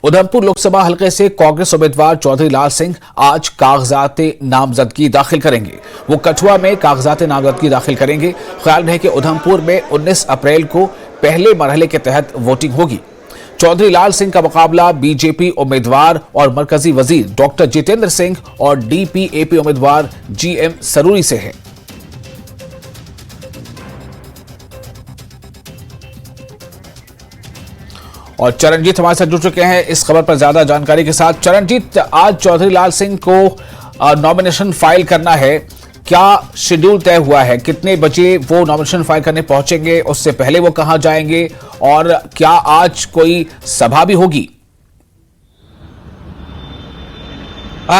उधमपुर लोकसभा हलके से कांग्रेस उम्मीदवार चौधरी लाल सिंह आज कागजात नामजदगी दाखिल करेंगे। वो कठुआ में कागजात नामजदगी दाखिल करेंगे। ख्याल है कि उधमपुर में 19 अप्रैल को पहले मरहले के तहत वोटिंग होगी। चौधरी लाल सिंह का मुकाबला बीजेपी उम्मीदवार और मरकजी वजीर डॉक्टर जितेंद्र सिंह और डीपीएपी उम्मीदवार जीएम सरूरी से है। और चरणजीत हमारे साथ जुड़ चुके हैं इस खबर पर ज्यादा जानकारी के साथ। चरणजीत, आज चौधरी लाल सिंह को नॉमिनेशन फाइल करना है, क्या शेड्यूल तय हुआ है? कितने बजे वो नॉमिनेशन फाइल करने पहुंचेंगे? उससे पहले वो कहां जाएंगे? और क्या आज कोई सभा भी होगी?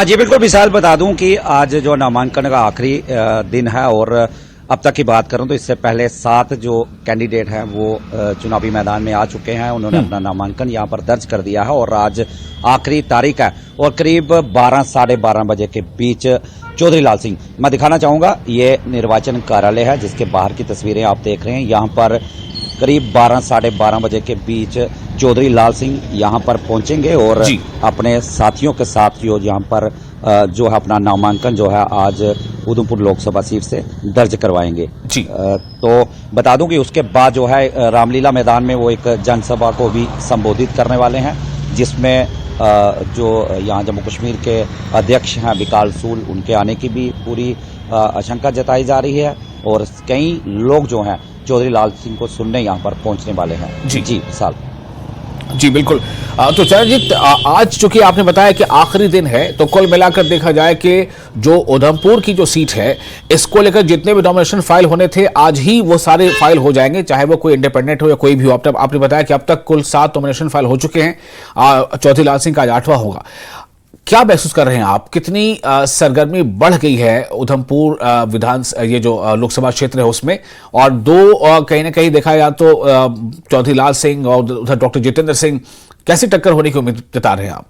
जी बिल्कुल विशाल, बता दूं कि आज जो नामांकन का आखिरी दिन है और अब तक की बात करूं तो इससे पहले 7 जो कैंडिडेट हैं वो चुनावी मैदान में आ चुके हैं। उन्होंने अपना नामांकन यहां पर दर्ज कर दिया है और आज आखिरी तारीख है और करीब 12 साढ़े 12 बजे के बीच चौधरी लाल सिंह, मैं दिखाना चाहूंगा, ये निर्वाचन कार्यालय है जिसके बाहर की तस्वीरें आप देख रहे हैं। यहां पर करीब 12 साढ़े 12 बजे के बीच चौधरी लाल सिंह यहां पर पहुंचेंगे और अपने साथियों के साथ यहां पर जो है अपना नामांकन जो है आज उधमपुर लोकसभा सीट से दर्ज करवाएंगे। जी तो बता दूं कि उसके बाद जो है रामलीला मैदान में वो एक जनसभा को भी संबोधित करने वाले हैं, जिसमें जो यहाँ जम्मू कश्मीर के अध्यक्ष हैं विकाल सूल, उनके आने की भी पूरी आशंका जताई जा रही है और कई लोग जो हैं चौधरी लाल सिंह को सुनने यहाँ पर पहुंचने वाले हैं। जी साल जी बिल्कुल। तो चरणजीत, आज चूंकि आपने बताया कि आखिरी दिन है, तो कुल मिलाकर देखा जाए कि जो उधमपुर की जो सीट है, इसको लेकर जितने भी नॉमिनेशन फाइल होने थे आज ही वो सारे फाइल हो जाएंगे, चाहे वो कोई इंडिपेंडेंट हो या कोई भी हो। आपने बताया कि अब तक कुल 7 नॉमिनेशन फाइल हो चुके हैं। चौधरी लाल सिंह का आज 8वां होगा। क्या महसूस कर रहे हैं आप? कितनी सरगर्मी बढ़ गई है उधमपुर ये जो लोकसभा क्षेत्र है उसमें? और दो कहीं ना कहीं देखा जाए तो चौधरी लाल सिंह और उधर डॉक्टर जितेंद्र सिंह, कैसी टक्कर होने की उम्मीद जता रहे हैं आप?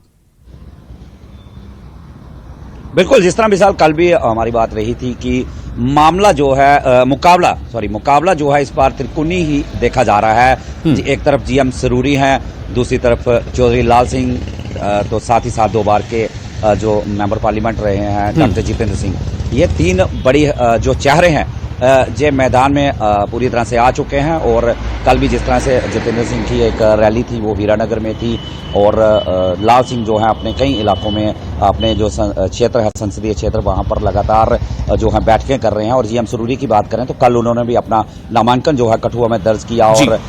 बिल्कुल, जिस तरह मिसाल कल भी हमारी बात रही थी कि मामला जो है मुकाबला जो है इस बार त्रिकोणीय ही देखा जा रहा है। एक तरफ जीएम सरूरी हैं, दूसरी तरफ चौधरी लाल सिंह, तो साथ ही साथ 2 बार के जो मेंबर पार्लियामेंट रहे हैं डॉक्टर जितेंद्र सिंह। ये 3 बड़ी जो चेहरे हैं जे मैदान में पूरी तरह से आ चुके हैं। और कल भी जिस तरह से जितेंद्र सिंह की एक रैली थी वो हीरानगर में थी और लाल सिंह जो है अपने कई इलाकों में अपने जो क्षेत्र है, संसदीय क्षेत्र, वहां पर लगातार जो है बैठकें कर रहे हैं। और जीएम सरूरी की बात करें तो कल उन्होंने भी अपना नामांकन जो है कठुआ में दर्ज किया और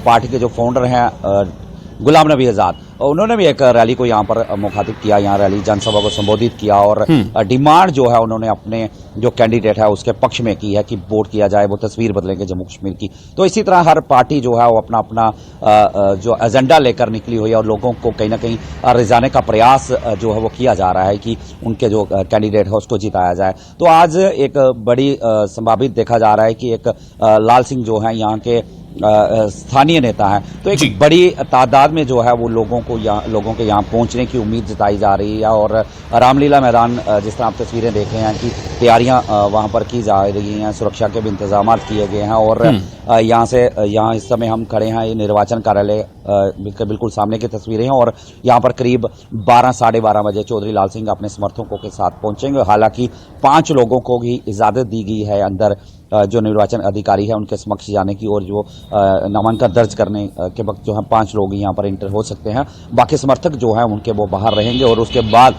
पार्टी के जो फाउंडर हैं गुलाम नबी आजाद, उन्होंने भी एक रैली को यहाँ पर मुखातिब किया, यहाँ रैली जनसभा को संबोधित किया और डिमांड जो है उन्होंने अपने जो कैंडिडेट है उसके पक्ष में की है कि वोट किया जाए, वो तस्वीर बदलेंगे जम्मू कश्मीर की। तो इसी तरह हर पार्टी जो है वो अपना अपना जो एजेंडा लेकर निकली हुई है और लोगों को कहीं ना कहीं रिझाने का प्रयास जो है वो किया जा रहा है कि उनके जो कैंडिडेट है उसको जिताया जाए। तो आज एक बड़ी संभावित देखा जा रहा है कि एक लाल सिंह जो है यहाँ के स्थानीय नेता है, तो एक बड़ी तादाद में जो है वो लोगों के यहाँ पहुंचने की उम्मीद जताई जा रही है। और रामलीला मैदान जिस तरह आप तस्वीरें देख रहे हैं कि तैयारियां वहां पर की जा रही हैं, सुरक्षा के भी इंतजाम किए गए हैं। और यहाँ इस समय हम खड़े हैं, ये निर्वाचन कार्यालय बिल्कुल सामने की तस्वीरें हैं और यहाँ पर करीब 12 साढ़े 12 बजे चौधरी लाल सिंह अपने समर्थकों के साथ पहुंचेंगे। हालांकि 5 लोगों को भी इजाजत दी गई है अंदर जो निर्वाचन अधिकारी है उनके समक्ष जाने की, और जो नामांकन दर्ज करने के वक्त जो है 5 लोग यहाँ पर इंटर हो सकते हैं। बाकी समर्थक जो है उनके वो बाहर रहेंगे और उसके बाद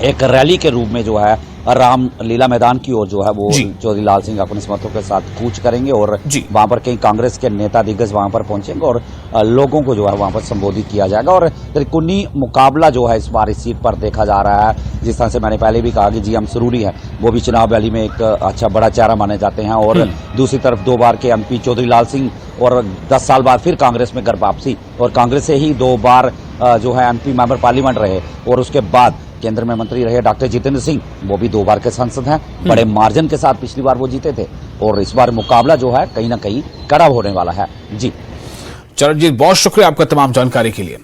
एक रैली के रूप में जो है रामलीला मैदान की ओर जो है वो चौधरी लाल सिंह अपने समर्थकों के साथ कूच करेंगे और वहां पर कई कांग्रेस के नेता दिग्गज वहां पर पहुंचेंगे और लोगों को जो है वहां पर संबोधित किया जाएगा। और त्रिकोणीय मुकाबला जो है इस बार इस सीट पर देखा जा रहा है। जिस तरह से मैंने पहले भी कहा कि जीएम सरूरी है, वो भी चुनाव रैली में एक अच्छा बड़ा चेहरा माने जाते हैं और दूसरी तरफ 2 बार के एमपी चौधरी लाल सिंह और 10 साल बाद फिर कांग्रेस में घर वापसी और कांग्रेस से ही 2 बार जो है एमपी मेंबर पार्लियामेंट रहे और उसके बाद केंद्र में मंत्री रहे डॉक्टर जितेंद्र सिंह, वो भी 2 बार के सांसद हैं। बड़े मार्जिन के साथ पिछली बार वो जीते थे और इस बार मुकाबला जो है कहीं ना कहीं कड़ा होने वाला है। जी चरणजीत, बहुत शुक्रिया आपका तमाम जानकारी के लिए।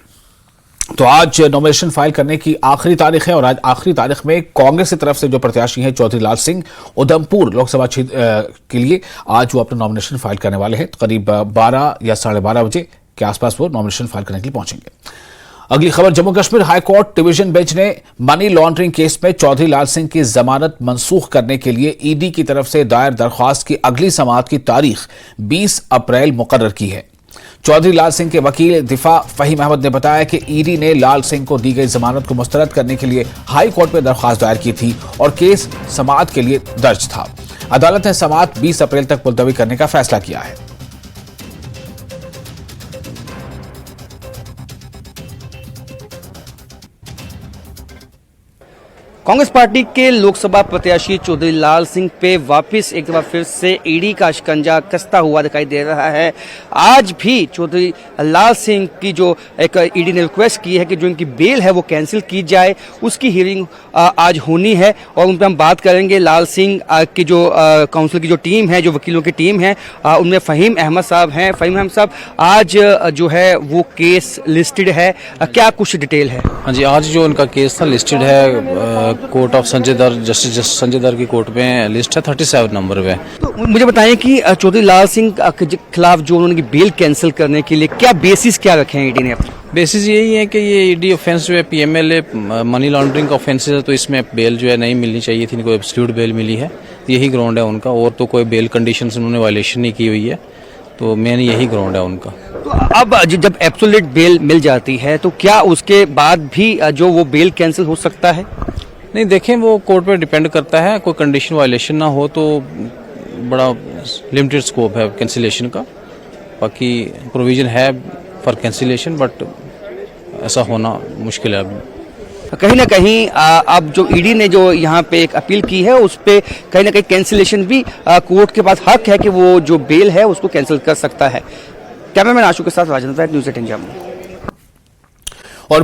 तो आज नॉमिनेशन फाइल करने की आखिरी तारीख है और आज आखिरी तारीख में कांग्रेस की तरफ से जो प्रत्याशी हैं चौधरी लाल सिंह उधमपुर लोकसभा क्षेत्र के लिए आज वो अपना नॉमिनेशन फाइल करने वाले हैं। करीब 12 या 12:30 बजे के आसपास वो नॉमिनेशन फाइल करने के लिए पहुंचेंगे। अगली खबर, Jammu Kashmir high court division bench ने मनी लॉन्ड्रिंग केस में चौधरी लाल सिंह की जमानत मंसूख करने के लिए ईडी की तरफ से दायर दरख्वास्त की अगली समाअत की तारीख 20 अप्रैल मुकर्रर की है। चौधरी लाल सिंह के वकील दिफा फहीम अहमद ने बताया कि ईडी ने लाल सिंह को दी गई जमानत को मुस्तरद करने के लिए हाई कोर्ट में दरख्वास्त दायर की थी और केस समाअत के लिए दर्ज था। अदालत ने समाअत 20 अप्रैल तक मुलतवी करने का फैसला किया है। कांग्रेस पार्टी के लोकसभा प्रत्याशी चौधरी लाल सिंह पे वापस एक बार फिर से ईडी का शिकंजा कसता हुआ दिखाई दे रहा है। आज भी चौधरी लाल सिंह की जो एक ईडी ने रिक्वेस्ट की है कि जो इनकी बेल है वो कैंसिल की जाए, उसकी हियरिंग आज होनी है और उन पर हम बात करेंगे। लाल सिंह की जो काउंसिल की जो टीम है, जो वकीलों की टीम है, उनमें फहीम अहमद साहब हैं। फहीम अहमद साहब, आज जो है वो केस लिस्टेड है, क्या कुछ डिटेल है? हाँ जी, आज जो उनका केस था लिस्टेड है court of Sanjay Dhar, justice Sanjay Dhar की कोर्ट में लिस्ट है 37 नंबर पे। तो मुझे बताएं कि चौधरी लाल सिंह के खिलाफ जो उन्होंने बेल कैंसिल करने के लिए क्या बेसिस क्या रखे हैं ईडी ने अपने? बेसिस यही है कि ये ईडी ऑफेंस जो है पीएमएलए मनी लॉन्ड्रिंग का ऑफेंस है, तो इसमें बेल जो है नहीं मिलनी चाहिए थी, इनको एब्सोल्यूट बेल मिली है। यही ग्राउंड है उनका, और तो कोई बेल कंडीशन उन्होंने वायलेशन नहीं की हुई है, तो मेन यही ग्राउंड है उनका। तो अब जब एब्सोल्यूट बेल मिल जाती है तो क्या उसके बाद भी जो वो बेल कैंसिल हो सकता है? नहीं, देखें वो कोर्ट पे डिपेंड करता है, कोई कंडीशन वायलेशन ना हो तो बड़ा लिमिटेड स्कोप है कैंसिलेशन का। बाकी प्रोविजन है फॉर कैंसिलेशन, बट ऐसा होना मुश्किल है अभी। कहीं ना कहीं अब जो ईडी ने जो यहाँ पे एक अपील की है उस पे कहीं ना कहीं कैंसिलेशन भी कोर्ट के पास हक है कि वो जो बेल है उसको कैंसिल कर सकता है। कैमरामैन आशु के साथ राजेंद्र, न्यूज़ 18 जम्मू। और